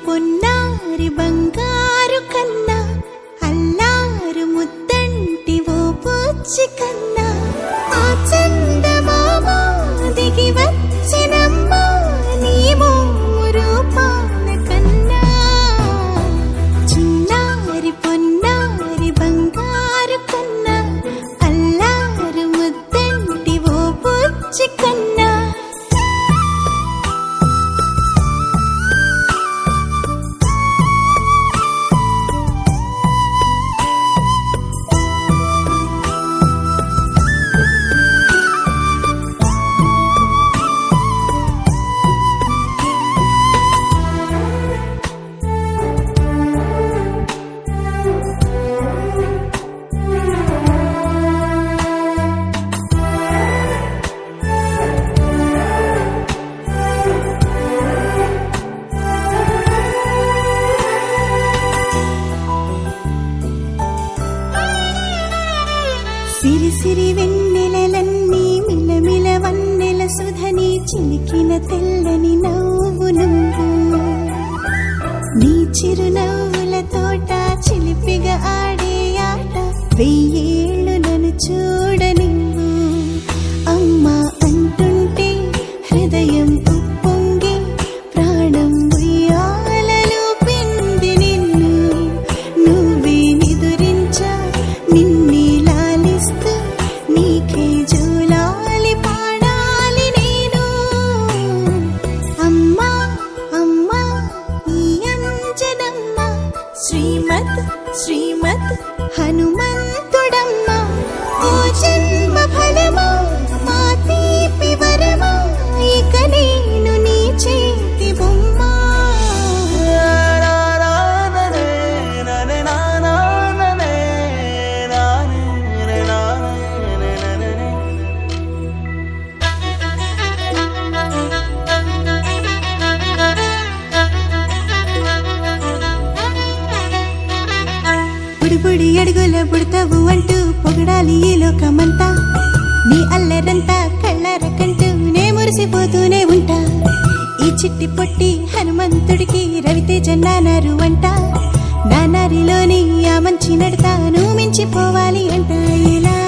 పొన్నారి బంగారు కన్నా అల్లారు ముద్దంటి ఓ పూచి కన్నా ఆ చందమామ దిగి వచ్చినమ్మా నీ రూపాల కన్నా చిన్నారి పొన్నారి బంగారు కన్నా అల్లారు ముద్దంటి ఓ పూచి కన్నా సిరి సిరి వెన్నెలలన్నీ మిలమిల వన్నెల సుధని చిలికిన తెల్లని నవ్వు నువ్వు నీ చిరునవ్వుల తోట చిలిపిగా ఆడే ఆట వెయ్యేళ్ళు నన్ను చూడనివ్వు అమ్మా అంటుంటే హృదయం ఉప్పొంగి ప్రాణం ఉయ్యాలలో పిండి నిన్ను నువ్వే నిదురించా నిన్నే నీకే జూలాలి పాడాలి నేను అమ్మా అమ్మా ఈ అంజనమ్మ శ్రీమత్ శ్రీమత్ హనుమంతుడమ్మ ఓ జన్మ ఫలమా మా తీపి వరమా ఇక నేను నీ చేతి బొమ్మ బుడి అడుగుల బుడతావు అంటూ పొగడాలి ఈ లోకమంతా నీ అల్లరంతా కళ్ళరకంటూ నే మురిసిపోతూనే ఉంటా ఈ చిట్టి పొట్టి హనుమంతుడికి రవితేజ నానారు అంట నానారిలోని ఆ మంచి నడతా నువ్వు మించిపోవాలి అంట ఇలా